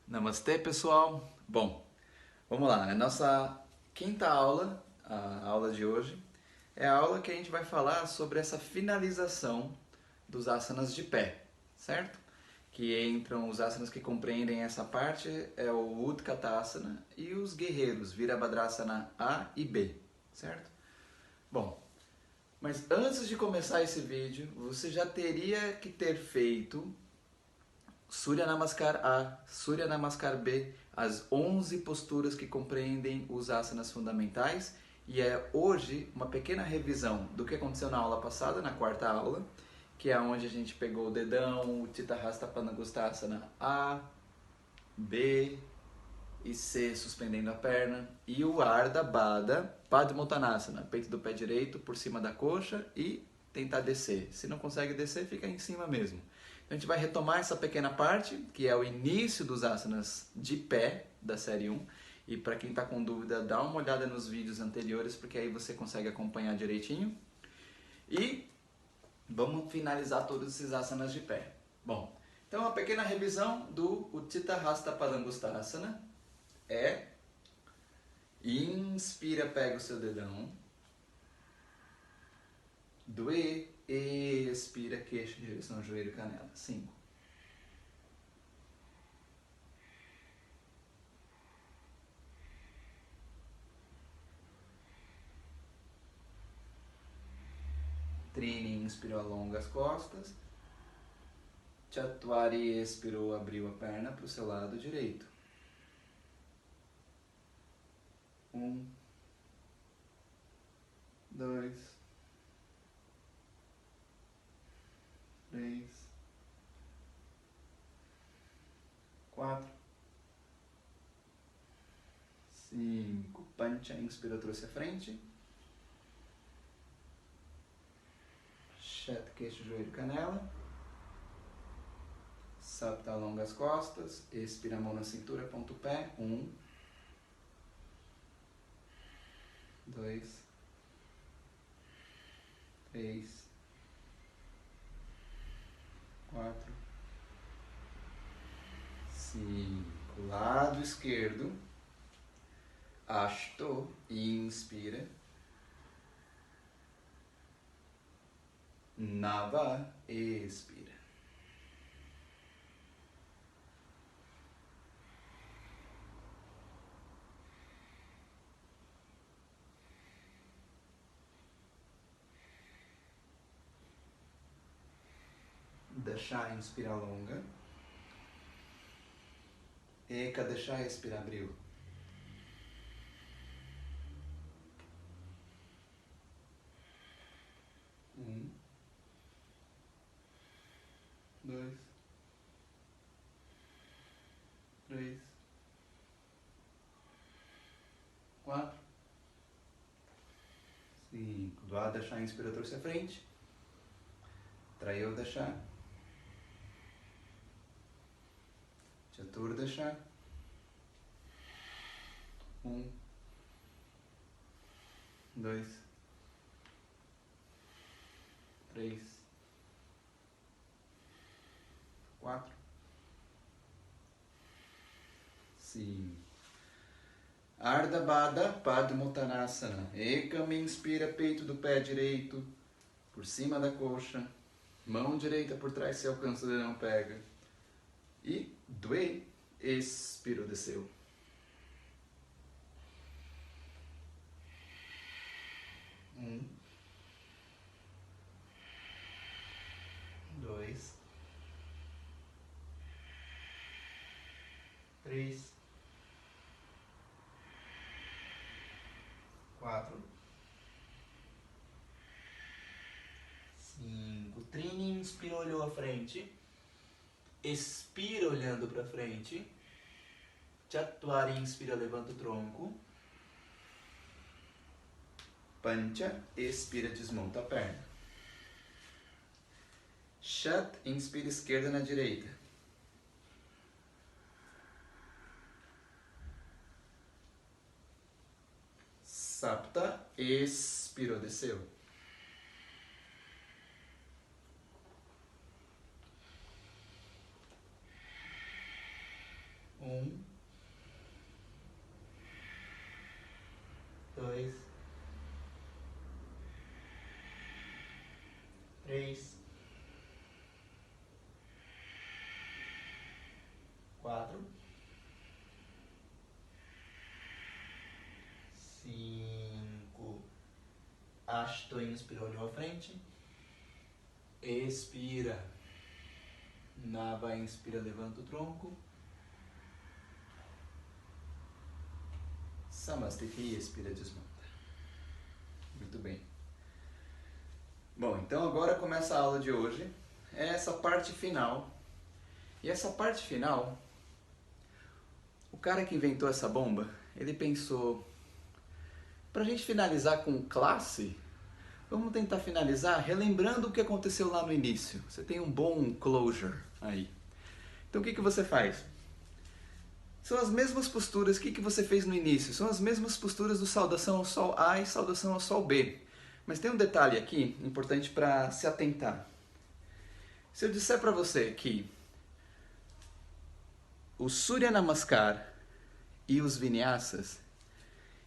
Namastê, pessoal. Bom, vamos lá. A nossa quinta aula, a aula de hoje, é a aula que a gente vai falar sobre essa finalização dos asanas de pé, certo? Que entram os asanas que compreendem essa parte é o Utkatasana e os guerreiros, Virabhadrasana A e B, certo? Bom, mas antes de começar esse vídeo, você já teria que ter feito Surya Namaskar A, Surya Namaskar B, as 11 posturas que compreendem os asanas fundamentais. E é hoje uma pequena revisão do que aconteceu na aula passada, na quarta aula, que é onde a gente pegou o dedão, o Chitta Hasta Panagustasana A, B e C, suspendendo a perna, e o Ardha Baddha Padmottanasana, peito do pé direito por cima da coxa e tentar descer. Se não consegue descer, fica em cima mesmo. Então a gente vai retomar essa pequena parte, que é o início dos asanas de pé da série 1. E para quem está com dúvida, dá uma olhada nos vídeos anteriores, porque aí você consegue acompanhar direitinho. E vamos finalizar todos esses asanas de pé. Bom, então uma pequena revisão do Utthita Hasta Padangusthasana é: inspira, pega o seu dedão. Doe, expira, queixo em direção ao joelho e canela. 5. Trini, inspirou, alonga as costas. Chatwari, expirou, abriu a perna para o seu lado direito. 1, 2, 3, 4, 5. Pancha, inspirou, trouxe a frente. Chat, queixo, joelho, canela. Sapta, alonga as costas. Expira, a mão na cintura, aponta o pé. 1, 2, 3, 4, 5. Lado esquerdo. Ashto, inspira. Nava, expira. Deixar, inspira, longa. Eka, deixar, expira, abriu. 1, 2, 3, 4, 5. Do lado deixar, inspira, trouxe a frente. Traiu, deixar. Chatur, deixar. 1, 2, 3, 4, 5. Ardha Baddha Padmottanasana. Ekam, inspira, peito do pé direito por cima da coxa. Mão direita por trás, se alcança o dedão, pega. E Dve, expirou, desceu. 1, 2, 3, 4, 5. Trini, inspira, olhou à frente. Expira olhando para frente. Chatwari, inspira, levanta o tronco. Pancha, expira, desmonta a perna. Shat, inspira, esquerda na direita. Sapta, expirou, desceu. 1, 4, 5. Ashto, inspira, olhou à frente. Expira. Nava, inspira, levanta o tronco. Samastiti, expira, desmonta. Muito bem. Bom, então agora começa a aula de hoje. É essa parte final. E essa parte final, o cara que inventou essa bomba, ele pensou, pra gente finalizar com classe, vamos tentar finalizar relembrando o que aconteceu lá no início. Você tem um bom closure aí. Então o que você faz? São as mesmas posturas que você fez no início. São as mesmas posturas do saudação ao Sol A e saudação ao Sol B. Mas tem um detalhe aqui importante para se atentar. Se eu disser para você que o Surya Namaskar e os Vinyasas,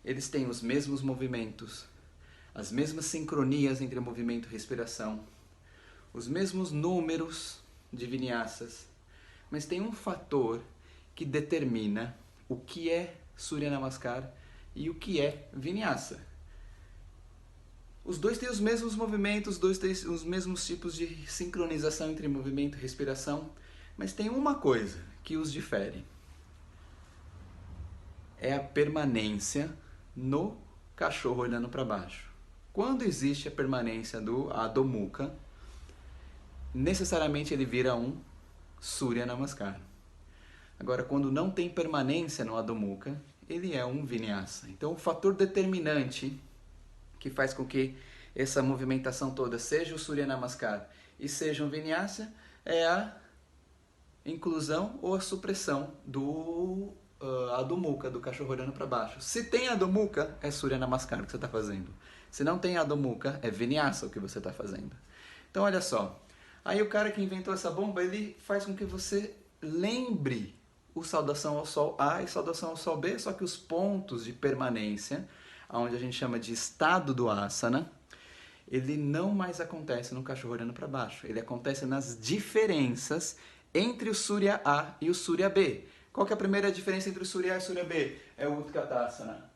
eles têm os mesmos movimentos, as mesmas sincronias entre movimento e respiração, os mesmos números de Vinyasas, mas tem um fator que determina o que é Surya Namaskar e o que é Vinyasa. Os dois têm os mesmos movimentos, os dois têm os mesmos tipos de sincronização entre movimento e respiração, mas tem uma coisa que os difere. É a permanência no cachorro olhando para baixo. Quando existe a permanência do Adho Mukha, necessariamente ele vira um Surya Namaskar. Agora, quando não tem permanência no Adho Mukha, ele é um Vinyasa. Então, o fator determinante que faz com que essa movimentação toda seja o Surya Namaskar e seja um Vinyasa é a inclusão ou a supressão do Adho Mukha, do cachorro olhando para baixo. Se tem Adho Mukha, é Surya Namaskar que você está fazendo. Se não tem Adho Mukha, é Vinyasa o que você está fazendo. Então, olha só. Aí o cara que inventou essa bomba, ele faz com que você lembre o saudação ao Sol A e saudação ao Sol B, só que os pontos de permanência, onde a gente chama de estado do asana, ele não mais acontece no cachorro olhando para baixo. Ele acontece nas diferenças entre o Surya A e o Surya B. Qual que é a primeira diferença entre o Surya A e o Surya B? É o Utkatasana.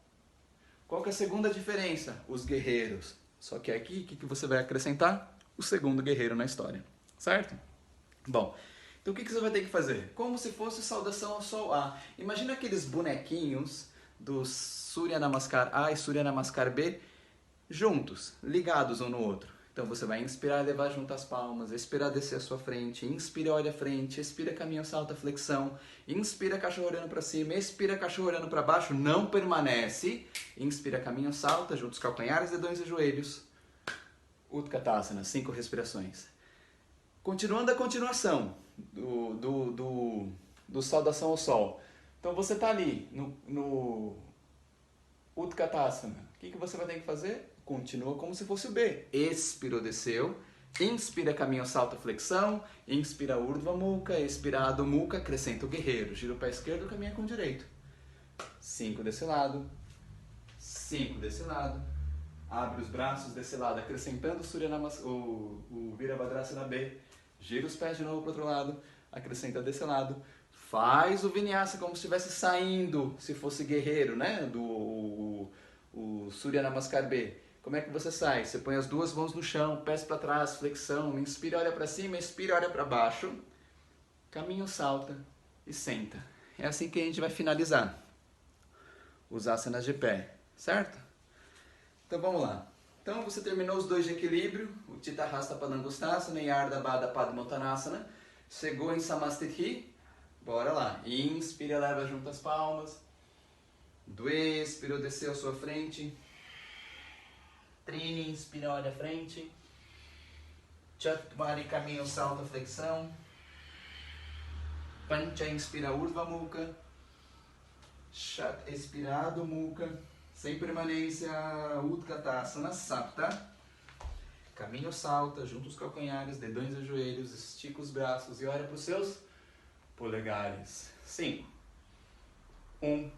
Qual que é a segunda diferença? Os guerreiros. Só que aqui, o que você vai acrescentar? O segundo guerreiro na história. Certo? Bom, então o que você vai ter que fazer? Como se fosse saudação ao Sol A. Imagina aqueles bonequinhos do Surya Namaskar A e Surya Namaskar B juntos, ligados um no outro. Então você vai inspirar, levar junto as palmas, expirar, descer a sua frente, inspira, olha a frente, expira, caminho, salta, flexão, inspira, cachorro olhando para cima, expira, cachorro olhando para baixo, não permanece, inspira, caminho, salta, junta os calcanhares, dedões e joelhos, Utkatasana, 5 respirações. Continuando a continuação do saudação ao Sol. Então você está ali no Utkatasana. O que você vai ter que fazer? Continua como se fosse o B. Expirou, desceu. Inspira, caminho, salta, flexão. Inspira, Urdhva Mukha. Expira, Adho Mukha. Acrescenta o guerreiro. Gira o pé esquerdo, caminha com o direito. 5 desse lado. 5 desse lado. Abre os braços desse lado, acrescentando o Virabhadrasana B. Gira os pés de novo para o outro lado. Acrescenta desse lado. Faz o Vinyasa como se estivesse saindo, se fosse guerreiro, né? O Surya Namaskar B. Como é que você sai? Você põe as duas mãos no chão, pés para trás, flexão, inspira, olha para cima, expira, olha para baixo. Caminho, salta e senta. É assim que a gente vai finalizar os asanas de pé, certo? Então vamos lá. Então você terminou os dois de equilíbrio, o Chittahasta Padangusthasana e Ardha Baddha Padmottanasana. Chegou em Samastiti. Bora lá. Inspira, leva junto as palmas. Do expiro, desceu a sua frente. Trini, inspira, olha a frente. Chatwari, caminho, salta, flexão. Pancha, inspira, Urdhva Mukha. Shat, expira, Adho Mukha. Sem permanência, Utkatasana, Sapta. Caminho, salta, junta os calcanhares, dedões e joelhos, estica os braços e olha para os seus polegares. 5. 1.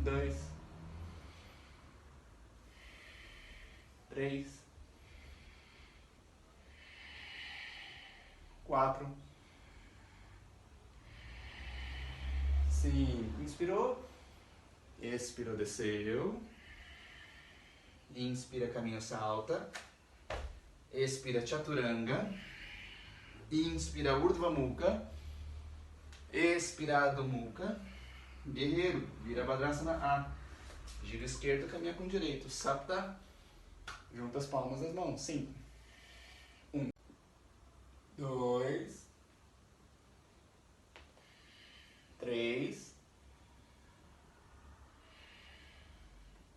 2. 3. 4, 5, inspirou, expirou, desceu, inspira, caminho salta, expira, chaturanga, inspira, urdhva mukha, expira, adho mukha, guerreiro, virabhadrasana A, giro esquerdo, caminha com o direito, sapta, junta as palmas das mãos, 5, 1, 2, 3,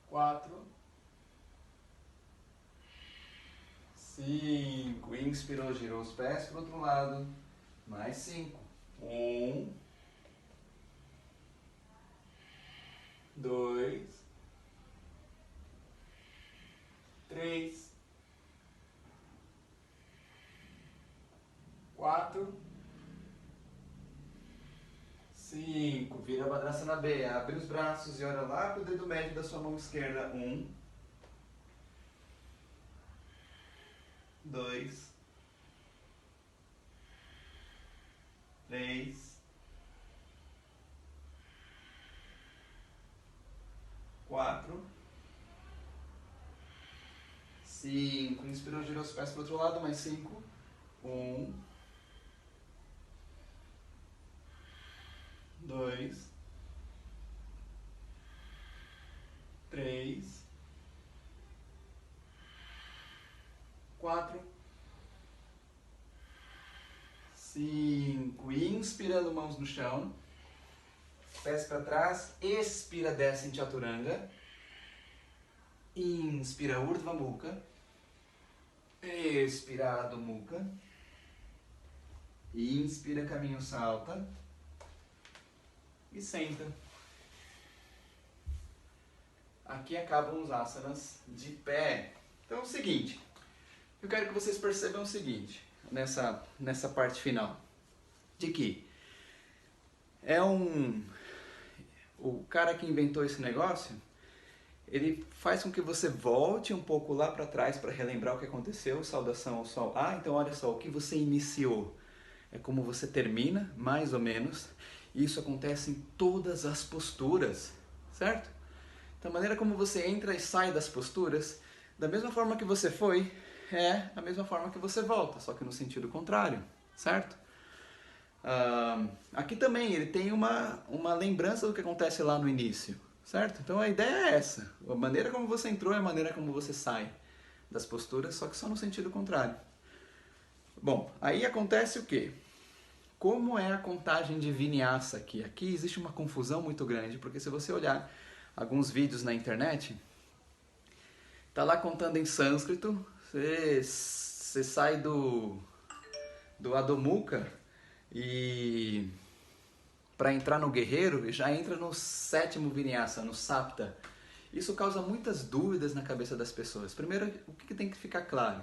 4, 5, inspirou, girou os pés para o outro lado, mais 5, 1, 2, 3, 4, 5, virabhadrasana B, abre os braços e olha lá para o dedo médio da sua mão esquerda, 1, 2, 3, 4, 5, inspirou, girou os pés para o outro lado, mais 5, 1, 2, 3, 4, 5, inspirando, mãos no chão, pés para trás, expira, desce em chaturanga, inspira, urdhva mukha, expira, adho mukha, inspira, caminho salta e senta. Aqui acabam os asanas de pé. Então é o seguinte, eu quero que vocês percebam o seguinte, nessa parte final, de que o cara que inventou esse negócio, ele faz com que você volte um pouco lá para trás para relembrar o que aconteceu, saudação ao sol. Então olha só, o que você iniciou é como você termina, mais ou menos, e isso acontece em todas as posturas, certo? Então a maneira como você entra e sai das posturas, da mesma forma que você foi, é a mesma forma que você volta, só que no sentido contrário, certo? Aqui também ele tem uma lembrança do que acontece lá no início, certo? Então a ideia é essa, a maneira como você entrou é a maneira como você sai das posturas, só que só no sentido contrário. Bom, aí acontece o quê? Como é a contagem de vinyasa aqui? Aqui existe uma confusão muito grande, porque se você olhar alguns vídeos na internet, tá lá contando em sânscrito, você sai do Adho Mukha e para entrar no guerreiro, já entra no 7º vinyasa, no sapta. Isso causa muitas dúvidas na cabeça das pessoas. Primeiro, o que tem que ficar claro?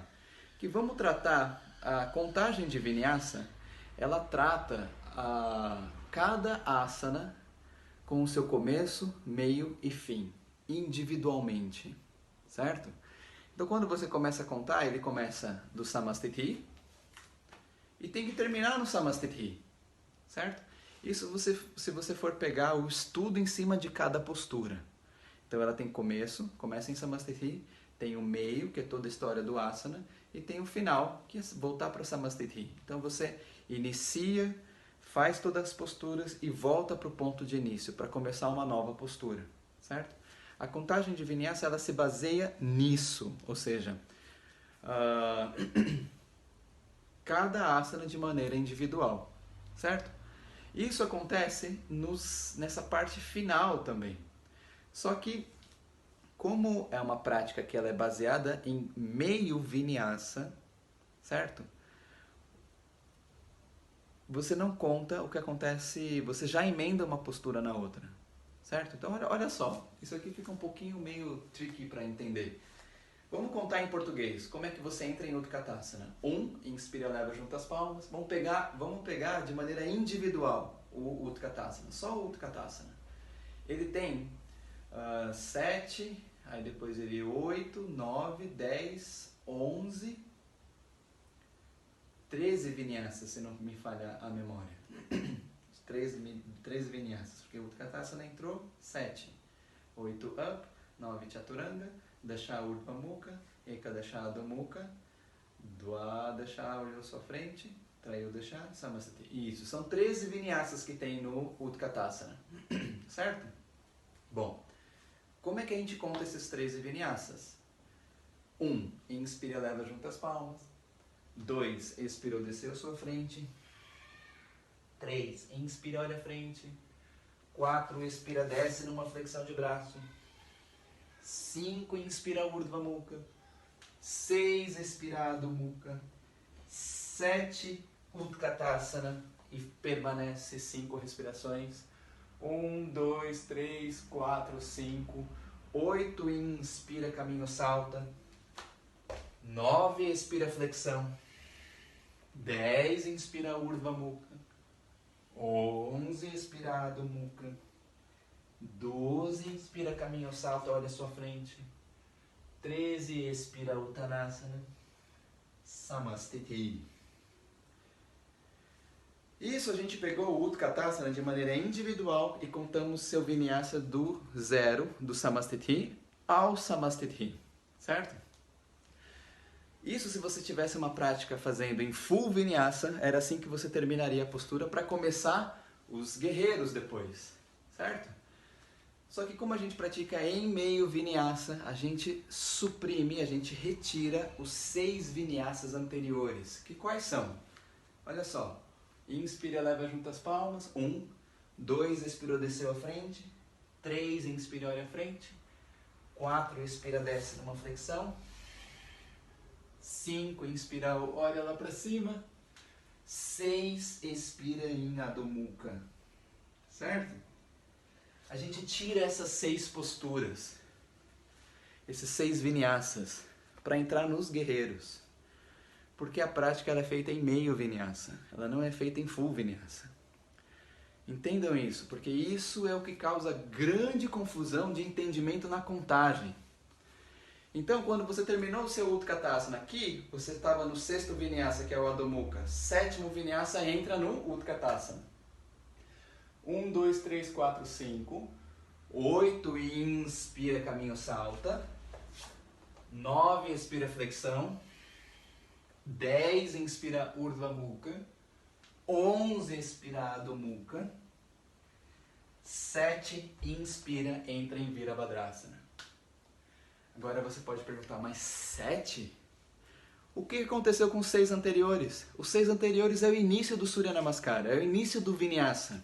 Que vamos tratar a contagem de vinyasa, ela trata cada asana com o seu começo, meio e fim, individualmente, certo? Então quando você começa a contar, ele começa do Samastiti e tem que terminar no Samastiti, certo? Isso se você for pegar o estudo em cima de cada postura. Então ela tem começo, começa em Samastiti, tem o meio, que é toda a história do asana, e tem o final, que é voltar para o Samastiti. Então você inicia, faz todas as posturas e volta para o ponto de início, para começar uma nova postura, certo? A contagem de Vinyasa, ela se baseia nisso, ou seja, cada asana de maneira individual, certo? Isso acontece nessa parte final também. Só que, como é uma prática que ela é baseada em meio vinyasa, certo? Você não conta o que acontece, você já emenda uma postura na outra, certo? Então olha só, isso aqui fica um pouquinho meio tricky para entender. Vamos contar em português, como é que você entra em Utkatasana? Inspira, leva junto as palmas. Vamos pegar de maneira individual o Utkatasana, só o Utkatasana. Ele tem 7, aí depois ele 8, 9, 10, 11, 13 vinyasas, se não me falha a memória. 13 vinyasas, porque o Utkatasana entrou 7. 8 up, 9 chaturanga, dasha urdhva mukha, ekadasha adho mukha, dwadasha olhou à sua frente, trayodasha samastiti. Isso, são 13 vinyasas que tem no Utkatasana, certo? Bom, como é que a gente conta esses 13 vinyasas? 1, inspira, leva junto as palmas. 2, expirou, desceu à sua frente. 3, inspira, olha à frente. 4, expira, desce numa flexão de braço. 5, inspira, urdhva mukha. 6, expira, adho mukha. 7, Utkatasana e permanece 5 respirações. 1, 2, 3, 4, 5. 8, inspira, caminho salta. 9, expira, flexão. 10, inspira, urdhva mukha. 11, expira, adho mukha. 12, inspira, caminho salta, olha à sua frente. 13, expira, uttanasana. Samastiti. Isso a gente pegou o Utkatasana de maneira individual e contamos seu vinyasa do 0, do Samastiti, ao Samastiti, certo? Isso se você tivesse uma prática fazendo em full vinyasa, era assim que você terminaria a postura para começar os guerreiros depois, certo? Só que como a gente pratica em meio vinyasa, a gente suprime, a gente retira os 6 vinyasas anteriores. Que quais são? Olha só. Inspira, leva junto as palmas. 1, 2, expirou, desceu à frente. 3, inspira, olha à frente. 4, expira, desce numa flexão. 5, inspira, olha lá para cima. 6, expira em Adho Mukha. Certo? A gente tira essas 6 posturas, esses 6 vinyasas, para entrar nos guerreiros. Porque a prática ela é feita em meio vinyasa, ela não é feita em full vinyasa. Entendam isso, porque isso é o que causa grande confusão de entendimento na contagem. Então, quando você terminou o seu Utkatasana aqui, você estava no 6º vinyasa, que é o Adho Mukha. 7º vinyasa entra no Utkatasana. 1, 2, 3, 4, 5. 8, inspira, caminho salta. 9, expira, flexão. 10, inspira, urdhva mukha. 11, expira, adho mukha. 7, inspira, entra em Virabhadrasana. Agora você pode perguntar, mas 7? O que aconteceu com os 6 anteriores? Os 6 anteriores é o início do Surya Namaskara, é o início do Vinyasa,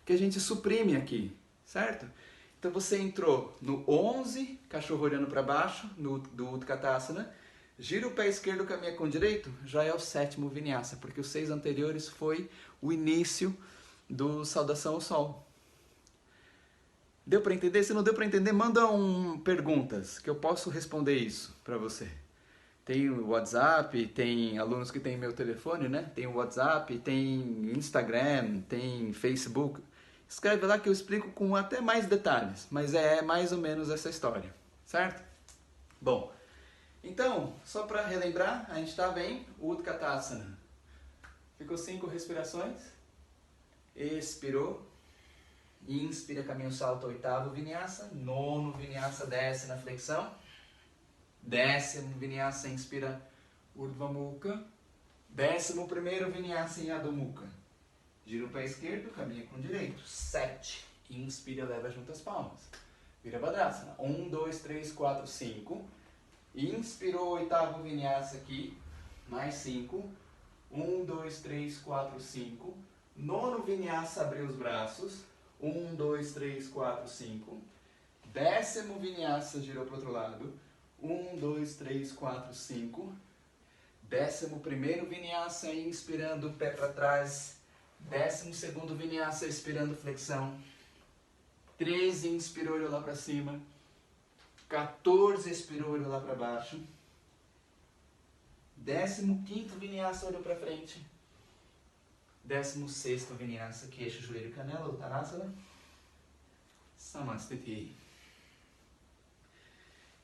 que a gente suprime aqui, certo? Então você entrou no 11, cachorro olhando para baixo, do Utkatasana, gira o pé esquerdo, caminha com o direito, já é o 7º Vinyasa, porque os 6 anteriores foi o início do Saudação ao Sol. Deu para entender? Se não deu para entender, manda perguntas, que eu posso responder isso para você. Tem o WhatsApp, tem alunos que têm meu telefone, né? Tem o WhatsApp, tem Instagram, tem Facebook. Escreve lá que eu explico com até mais detalhes, mas é mais ou menos essa história, certo? Bom, então, só para relembrar, a gente estava em Utkatasana. Ficou 5 respirações. Expirou. Inspira, caminho salto, 8º vinyasa. 9º vinyasa, desce na flexão. 10º vinyasa, inspira, urdhva mukha. 11º vinyasa em Adho Mukha. Gira o pé esquerdo, caminha com o direito. 7. Inspira, leva junto as palmas. Virabhadrasana. 1, 2, 3, 4, 5. Inspirou, 8º vinyasa aqui. Mais 5. 1, 2, 3, 4, 5. 9º vinyasa, abriu os braços. 1, 2, 3, 4, 5. 10º vinyasa, girou para o outro lado. 1, 2, 3, 4, 5. 11º vinyasa, inspirando o pé para trás. 12º vinyasa, expirando flexão. 13, inspirou, olhou lá para cima. 14, expirou, olhou lá para baixo. 15º vinyasa, olhou para frente. 16º vinyasa, queixo, joelho e canela, Uttanasana. Samastiti.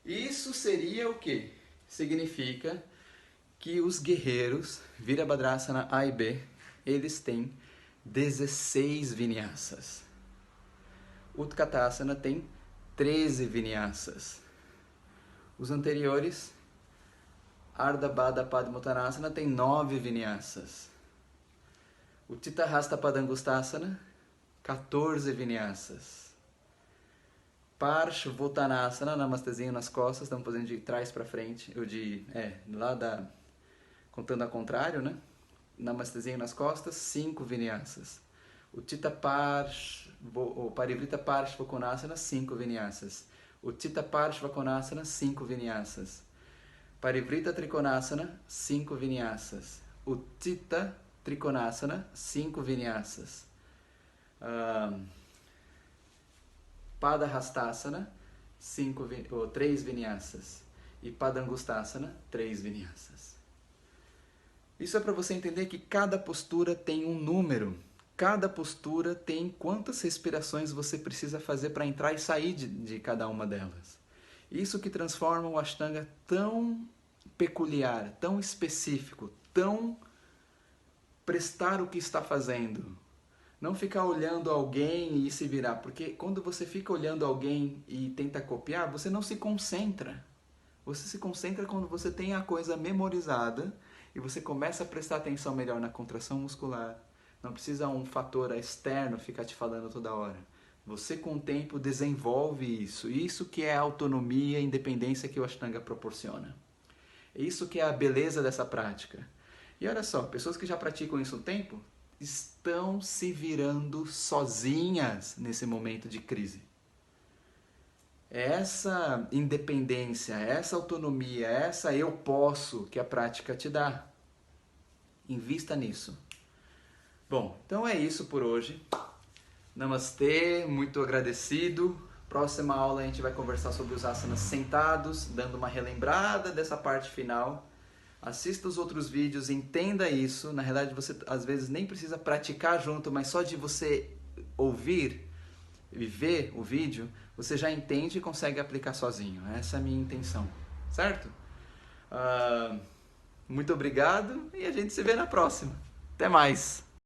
Isso seria o quê? Significa que os guerreiros, Virabhadrasana A e B, eles têm 16 vinyasas. Utkatasana tem 13 vinyasas. Os anteriores, Ardha Baddha Padmottanasana, tem 9 vinyasas. O Chittahasta Padangustasana, 14 vinyasas. Parshvottanasana, namastezinho nas costas, estamos fazendo de trás para frente, contando ao contrário, né? Namastezinho nas costas, 5 vinyasas. O Parivrita Parshvakonasana, 5 vinyasas. O Chitta Parshvakonasana, 5 vinyasas. Parivrita Trikonasana, 5 vinyasas. O Chitta Trikonasana, 5 vinyasas. Padahastasana, 3 vinyasas. E Padangustasana, 3 vinyasas. Isso é para você entender que cada postura tem um número. Cada postura tem quantas respirações você precisa fazer para entrar e sair de cada uma delas. Isso que transforma o Ashtanga tão peculiar, tão específico, tão prestar o que está fazendo. Não ficar olhando alguém e se virar, porque quando você fica olhando alguém e tenta copiar, você não se concentra. Você se concentra quando você tem a coisa memorizada e você começa a prestar atenção melhor na contração muscular. Não precisa um fator externo ficar te falando toda hora. Você, com o tempo, desenvolve isso. Isso que é a autonomia e independência que o Ashtanga proporciona. Isso que é a beleza dessa prática. E olha só, pessoas que já praticam isso um tempo estão se virando sozinhas nesse momento de crise. Essa independência, essa autonomia, essa eu posso que a prática te dá. Invista nisso. Bom, então é isso por hoje. Namastê, muito agradecido. Próxima aula a gente vai conversar sobre os asanas sentados, dando uma relembrada dessa parte final. Assista os outros vídeos, entenda isso. Na realidade, você às vezes nem precisa praticar junto, mas só de você ouvir e ver o vídeo, você já entende e consegue aplicar sozinho. Essa é a minha intenção, certo? Muito obrigado e a gente se vê na próxima. Até mais!